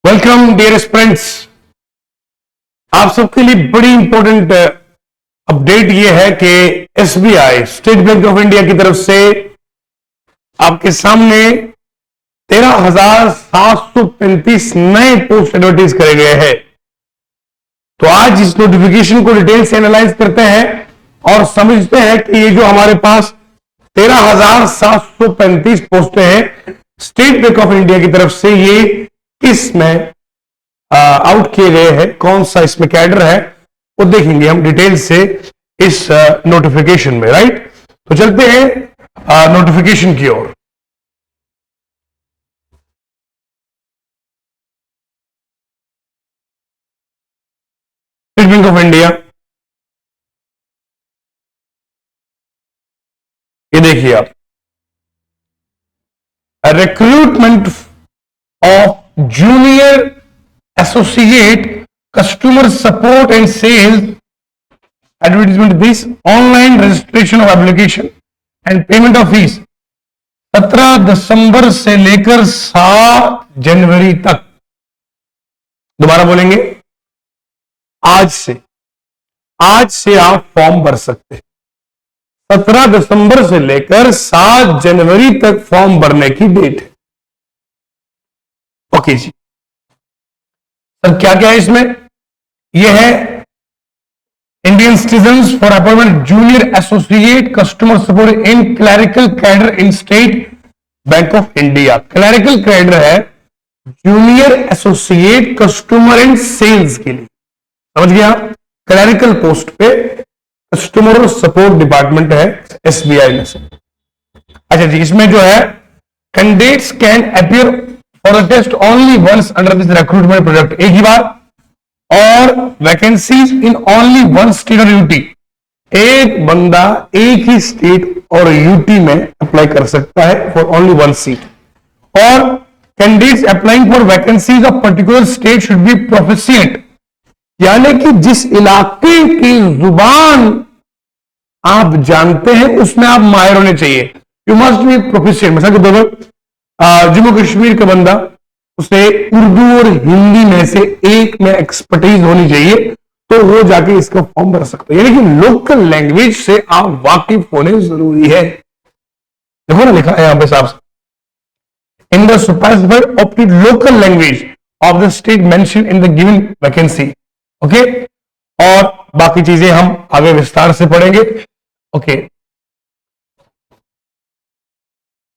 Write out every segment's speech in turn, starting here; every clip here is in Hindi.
Welcome dear friends. आप सबके लिए बड़ी इंपॉर्टेंट अपडेट ये है कि SBI state Bank of India की तरफ से आपके सामने 13,735 नए पोस्ट एडवर्टाइज करे गए हैं। तो आज इस नोटिफिकेशन को डिटेल से एनालाइज करते हैं और समझते हैं कि ये जो हमारे पास 13,735 पोस्टें हैं स्टेट बैंक ऑफ इंडिया की तरफ से, ये किस में आउट किए गए हैं, कौन सा इसमें कैडर है, वो देखेंगे हम डिटेल से इस नोटिफिकेशन में। राइट, तो चलते हैं नोटिफिकेशन की ओर। स्टेट बैंक ऑफ इंडिया, ये देखिए आप, recruitment of junior associate customer support and sales advertisement this online registration of application and payment of fees 17 दिसंबर से लेकर 7 जनवरी तक। दोबारा बोलेंगे, आज से आप फॉर्म भर सकते हैं। 17 दिसंबर से लेकर 7 जनवरी तक फॉर्म भरने की डेट है। ओके जी सर, क्या क्या है इसमें? यह है Indian citizens for appointment junior associate customer support in clerical cadre in State Bank of India. Clerical cadre है junior associate customer and sales के लिए, समझ गया? क्लरिकल पोस्ट पे कस्टमर सपोर्ट डिपार्टमेंट है एसबीआई में से। अच्छा जी, इसमें जो है candidates can appear for a test only once under this recruitment project, एक ही बार, और vacancies in only one state और यूटी। एक बंदा एक ही स्टेट और यूटी में अप्लाई कर सकता है फॉर ओनली वन सीट। और candidates applying for vacancies of particular state should be proficient, यानी कि जिस इलाके की जुबान आप जानते हैं उसमें आप माहिर होने चाहिए। You must B proficient. मतलब कि दोनों जम्मू कश्मीर का बंदा, उसे उर्दू और हिंदी में से एक में एक्सपर्टीज होनी चाहिए, तो वो जाके इसका फॉर्म भर सकते हैं। यानी कि लोकल लैंग्वेज से आप वाकिफ होने जरूरी है। देखो ना, लिखा है यहां पे साहब, in the specified opted local language of the state mention in the given vacancy. Okay, और बाकी चीजें हम आगे विस्तार से पढ़ेंगे। ओके,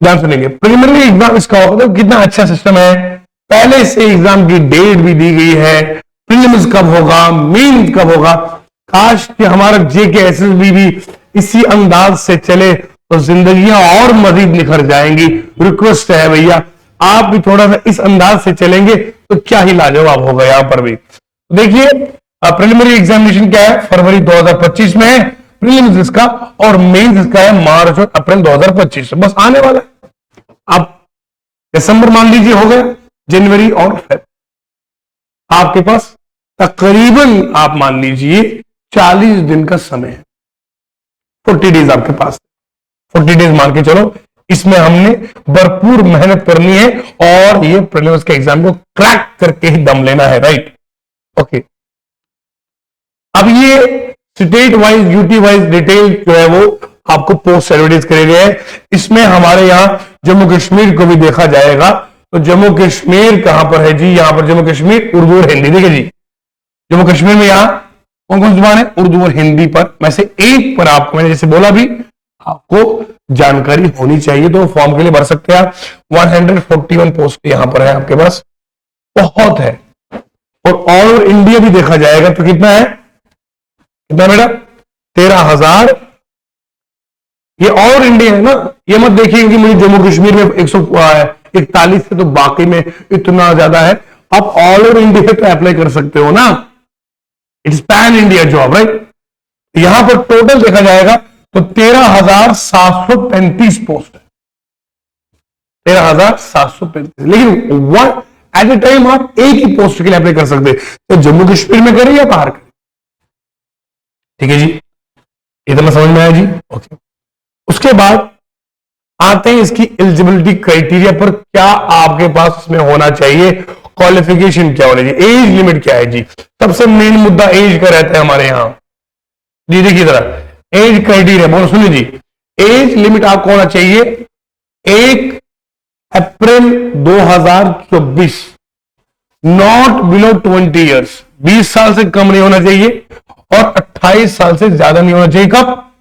ध्यान सुनेंगे। प्रीलिमिनरी एग्जाम इसका होगा, तो कितना अच्छा सिस्टम है। पहले से एग्जाम की डेट भी दी गई है, प्रीलिम्स कब होगा, मेन कब होगा। काश कि हमारा जेके एसएसबी भी इसी अंदाज से चले तो जिंदगियां और मजीद निखर जाएंगी। रिक्वेस्ट है भैया, आप भी थोड़ा सा इस अंदाज से चलेंगे तो क्या ही लाजवाब होगा। यहां पर भी देखिए, प्रीलिमिनरी एग्जामिनेशन क्या है, फरवरी 2025 में है प्रीलिम्स इसका, और मेंस इसका है मार्च और अप्रैल 2025 बस आने वाला है। आप दिसंबर मान लीजिए हो गया, जनवरी और फेब आपके पास तकरीबन आप मान लीजिए 40 दिन का समय है। 40 डेज आपके पास, 40 डेज मान के चलो। इसमें हमने भरपूर मेहनत करनी है और ये प्रीलिम्स के एग्जाम को क्रैक करके ही दम लेना है। Right, okay. अब ये state wise UT wise detail जो है वो आपको पोस्ट एडवर्टाइज करे गए हैं। इसमें हमारे यहां जम्मू कश्मीर को भी देखा जाएगा। तो जम्मू कश्मीर कहां पर है जी? यहां पर जम्मू कश्मीर उर्दू और हिंदी। देखिए जी, जम्मू कश्मीर में यहां कौन कौन सी जुबान है? उर्दू और हिंदी पर में से एक पर आपको, मैंने जैसे बोला भी, आपको जानकारी होनी चाहिए, तो फॉर्म के लिए भर सकते हैं आप। 141 पोस्ट यहां पर है आपके पास, बहुत है। और ऑल ओवर इंडिया भी देखा जाएगा तो कितना है, कितना बेटा? 13,000। ये और इंडिया है ना, ये मत देखिए कि मुझे जम्मू कश्मीर में 141 से तो बाकी में इतना ज्यादा है। आप ऑल ओवर इंडिया पे अप्लाई कर सकते हो ना, it's pan India job. Right, यहां पर टोटल देखा जाएगा तो 13,735 पोस्ट है, 13,735। लेकिन वन एट ए टाइम आप एक ही पोस्ट के लिए अप्लाई कर सकते हैं, तो जम्मू कश्मीर में करें या बाहर करें। ठीक है जी, इतना समझ में आया जी? ओके। उसके बाद आते हैं इसकी एलिजिबिलिटी क्राइटेरिया पर, क्या आपके पास इसमें होना चाहिए, क्वालिफिकेशन क्या होनी चाहिए, एज लिमिट क्या है जी। सबसे मेन मुद्दा एज का रहता है हमारे यहां जी। देखिए जरा एज क्राइटेरिया बोलो, सुनिए जी। एज लिमिट आपको होना चाहिए 1 अप्रैल 2024, नॉट बिलो 20 ईयर्स, 20 साल से कम नहीं होना चाहिए और 28 साल से ज्यादा नहीं होना चाहिए। कब?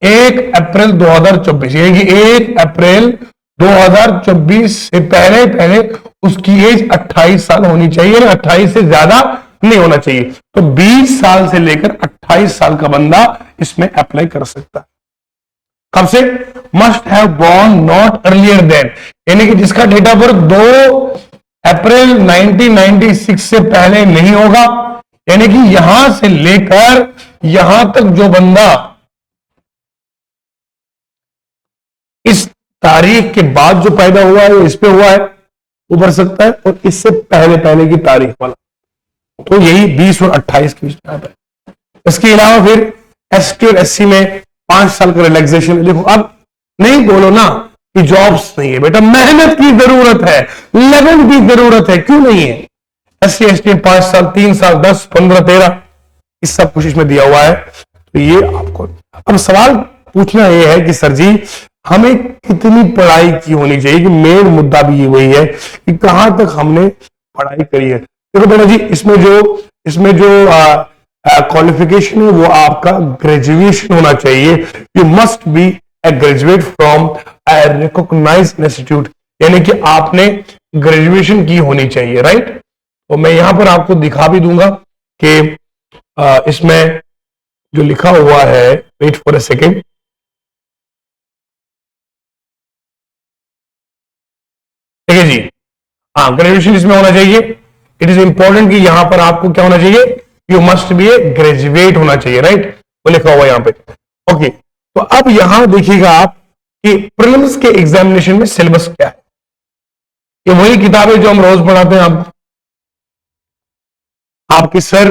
1 अप्रैल 2024, यानी कि 1 अप्रैल 2024 से पहले पहले उसकी एज 28 साल होनी चाहिए, 28 से ज्यादा नहीं होना चाहिए। तो 20 साल से लेकर 28 साल का बंदा इसमें अप्लाई कर सकता है। कब से? Must have born not earlier than, यानी कि जिसका डेट ऑफ बर्थ 2 अप्रैल 1996 से पहले नहीं होगा, यानी कि यहां से लेकर यहां तक जो बंदा इस तारीख के बाद जो पैदा हुआ है, इस पे हुआ है, वो भर सकता है, और इससे पहले पहले की तारीख वाला, तो यही 20 और 28 के बीच में आता है। इसके अलावा फिर एसटी और एससी में 5 साल का रिलैक्सेशन। देखो अब नहीं बोलो ना कि जॉब्स नहीं है, बेटा मेहनत की जरूरत है, लगन की जरूरत है, क्यों नहीं है। एससी एसटी 5 साल, 3 साल, 10, 15, 13, इस सब कुछ इसमें दिया हुआ है। तो ये आपको अब सवाल पूछना यह है कि सर जी हमें कितनी पढ़ाई की होनी चाहिए, कि मेन मुद्दा भी ये वही है कि कहां तक हमने पढ़ाई करी है। देखो बेटा जी, इसमें जो क्वालिफिकेशन है वो आपका ग्रेजुएशन होना चाहिए। You must be a graduate from a recognised institute, यानी कि आपने ग्रेजुएशन की होनी चाहिए, राइट। तो मैं यहां पर आपको दिखा भी दूंगा कि इसमें जो लिखा हुआ है, वेट फॉर ए सेकेंड, ठीक है जी। हाँ, ग्रेजुएशन इसमें होना चाहिए। इट इज इंपॉर्टेंट कि यहां पर आपको क्या होना चाहिए, you must be a graduate होना चाहिए, राइट। वो लिखा हुआ यहां पे। ओके, तो अब यहां देखिएगा आप कि प्रीलिम्स के एग्जामिनेशन में सिलेबस क्या है। ये वही किताबें जो हम रोज पढ़ाते हैं आपको। आपके सर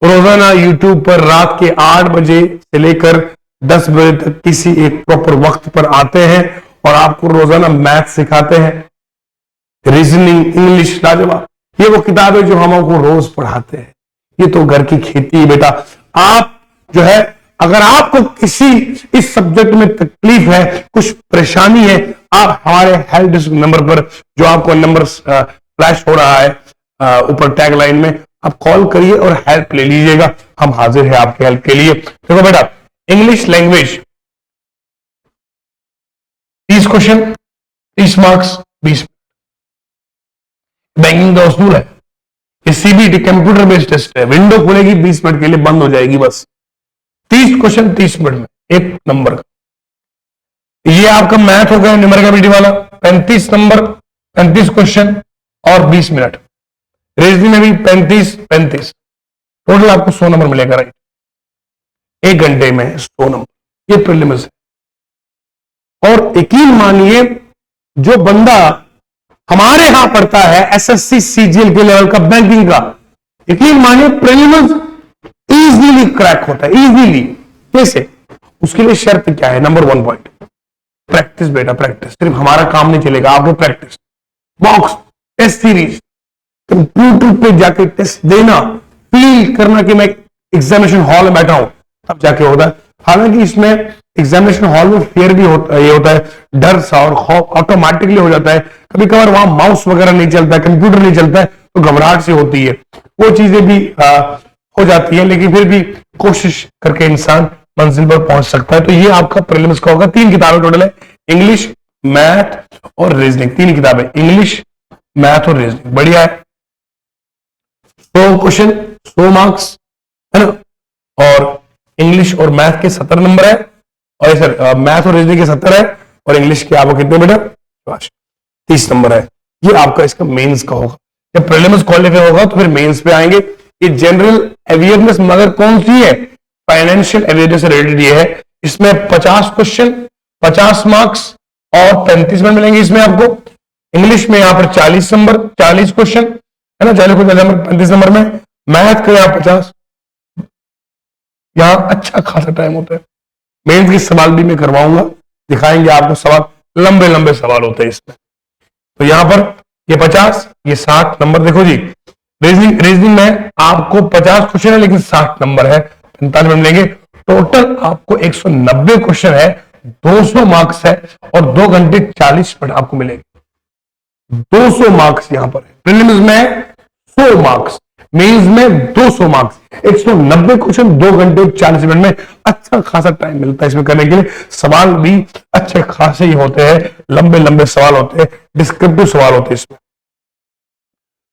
रोजाना यूट्यूब पर रात के 8 बजे से लेकर 10 बजे तक किसी एक प्रॉपर वक्त पर आते हैं और आपको रोजाना मैथ सिखाते हैं, रीजनिंग, इंग्लिश, लाजवाब। ये वो किताबें जो हम आपको रोज पढ़ाते हैं। ये तो घर की खेती है बेटा। आप जो है, अगर आपको किसी इस सब्जेक्ट में तकलीफ है, कुछ परेशानी है, आप हमारे हेल्प डेस्क नंबर पर, जो आपको नंबर फ्लैश हो रहा है ऊपर टैग लाइन में, आप कॉल करिए और हेल्प ले लीजिएगा। हम हाजिर हैं आपके हेल्प के लिए। देखो बेटा, English language 30 question, 30 marks, 20। Banking का उसूल है, सीबीटी कंप्यूटर बेस्ड टेस्ट है, विंडो खुलेगी 20 मिनट के लिए, बंद हो जाएगी बस। 30 क्वेश्चन 30 मिनट में, 1 नंबर का। ये आपका मैथ हो गया न्यूमेरिकल एबिलिटी वाला, 35 नंबर, 35 क्वेश्चन और 20 मिनट। रीजनिंग में भी 35, टोटल आपको 100 नंबर मिलेगा, राइट। 1 घंटे में 100 नंबर, ये प्रीलिम्स है। और यकीन मानिए, जो बंदा हमारे यहां पढ़ता है एसएससी सीजीएल के लेवल का बैंकिंग का, यकीन मानिए प्रीलिम्स इजीली क्रैक होता है, इजीली। कैसे? उसके लिए शर्त क्या है? नंबर 1 पॉइंट, प्रैक्टिस बेटा, प्रैक्टिस। सिर्फ हमारा काम नहीं चलेगा, आपको practice, box test series, computer पे जाके टेस्ट देना, फील करना कि मैं एग्जामिनेशन हॉल में बैठा हूं, तब जाके होता है। हालांकि इसमें एग्जामिनेशन हॉल में फियर भी होता है, ये होता है डर सा और खौफ ऑटोमेटिकली हो जाता है। कभी कभार वहां माउस वगैरह नहीं चलता है, कंप्यूटर नहीं चलता है, तो घबराहट सी होती है, वो चीजें भी हो जाती है। लेकिन फिर भी कोशिश करके इंसान मंजिल पर पहुंच सकता है। तो ये आपका प्रीलिम्स का होगा। 3 किताबें टोटल है, इंग्लिश, मैथ और रीजनिंग। 3 किताबें, इंग्लिश, मैथ और रीजनिंग। बढ़िया है। 100 क्वेश्चन, 100 मार्क्स, है ना। और इंग्लिश और मैथ के 70 नंबर है, और सर मैथ और रीजनिंग के 70 है, और इंग्लिश के आपको कितने बेटा? 30 नंबर है। ये आपका इसका मेंस का होगा। जब प्रीलिम्स क्वालिफाई होगा तो फिर मेंस पे आएंगे। ये जनरल अवेयरनेस मगर कौन सी है? फाइनेंशियल अवेयरनेस से रिलेटेड ये है। इसमें 50 क्वेश्चन, 50 मार्क्स और 35 मिनट मिलेंगे इसमें आपको। इंग्लिश में यहां पर 40 नंबर, 40 क्वेश्चन, है ना, 40 क्वेश्चन 35 नंबर में। मैथ का यहां 50। यहां अच्छा खासा टाइम होता है। मेंस के सवाल भी मैं करवाऊंगा, दिखाएंगे आपको सवाल, लंबे लंबे सवाल होते हैं इसमें। तो यहां पर ये 50, ये 60 नंबर। देखो जी, रीजनिंग में आपको 50 क्वेश्चन है लेकिन 60 नंबर है, 45 मिनट लेंगे। टोटल आपको 190 क्वेश्चन है, 200 मार्क्स है और 2 घंटे 40 मिनट आपको मिलेंगे। 200 मार्क्स यहां पर है। प्रीलिम्स में 100 मार्क्स, मेंस में 200 मार्क्स, 190 क्वेश्चन 2 घंटे 40 मिनट में। अच्छा खासा टाइम मिलता है इसमें करने के लिए। सवाल भी अच्छे खासे ही होते हैं, लंबे लंबे सवाल होते हैं, डिस्क्रिप्टिव सवाल होते हैं इसमें।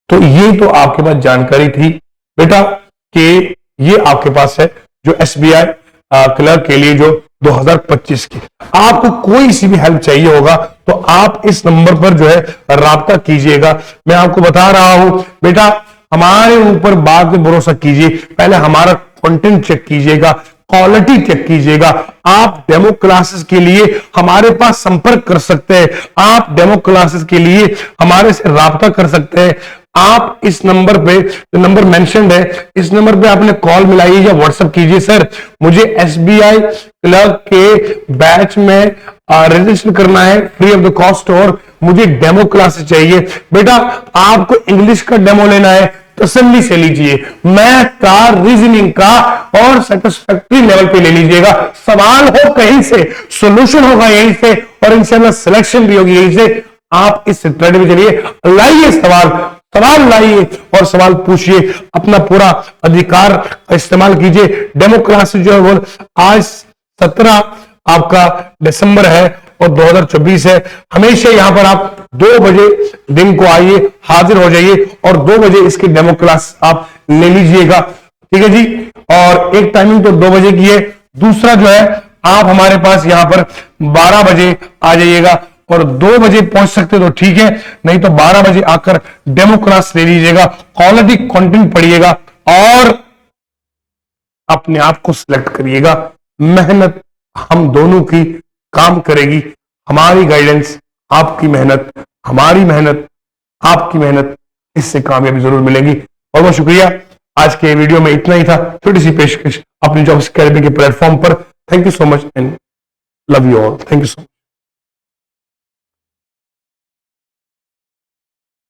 तो ये तो आपके पास जानकारी थी बेटा कि ये आपके पास है जो एसबीआई क्लर्क के लिए जो 2025 की। आपको कोई सी भी हेल्प चाहिए होगा तो आप इस नंबर पर जो है राब्ता कीजिएगा। मैं आपको बता रहा हूं बेटा, हमारे ऊपर बाद में भरोसा कीजिए, पहले हमारा कंटेंट चेक कीजिएगा, क्वालिटी चेक कीजिएगा। आप डेमो क्लासेस के लिए हमारे पास संपर्क कर सकते हैं, आप डेमो क्लासेस के लिए हमारे से राब्ता कर सकते हैं। आप इस नंबर पे, जो नंबर मेंशन्ड है, इस नंबर पे आपने कॉल मिलाइए या व्हाट्सएप कीजिए, सर मुझे एसबीआई क्लर्क के बैच में रजिस्टर करना है फ्री ऑफ द कॉस्ट और मुझे डेमो क्लासेस चाहिए। बेटा आपको इंग्लिश का डेमो लेना है, तसल्ली से लीजिए, मैथ का, रीजनिंग का और सेटिस्फैक्ट्री लेवल पे ले लीजिएगा। सवाल हो कहीं से, सॉल्यूशन होगा यहीं से और इंशाल्लाह सिलेक्शन भी होगी यहीं से। आप इस स्टडी में चलिए, लाइए सवाल लाइए और सवाल पूछिए, अपना पूरा अधिकार का इस्तेमाल कीजिए। डेमो क्लासेस जो है वो आज 17 आपका दिसंबर है और 2024 है। हमेशा यहां पर आप 2 बजे दिन को आइए, हाजिर हो जाइए और 2 बजे इसकी डेमो क्लास आप ले लीजिएगा, ठीक है जी। और एक टाइमिंग तो 2 बजे की है, दूसरा जो है आप हमारे पास यहां पर 12 बजे आ जाइएगा और 2 बजे पहुंच सकते तो ठीक है, नहीं तो 12 बजे आकर डेमो क्लास ले लीजिएगा, क्वालिटी कंटेंट पढ़िएगा और अपने आप को सिलेक्ट करिएगा। मेहनत हम दोनों की काम करेगी, हमारी गाइडेंस, आपकी मेहनत, हमारी मेहनत, आपकी मेहनत, इससे कामयाबी जरूर मिलेगी। बहुत बहुत शुक्रिया। आज के वीडियो में इतना ही था, छोटी सी पेशकश अपनी जॉब्स अकेडमी के प्लेटफॉर्म पर। Thank you so much and love you all. Thank you so much.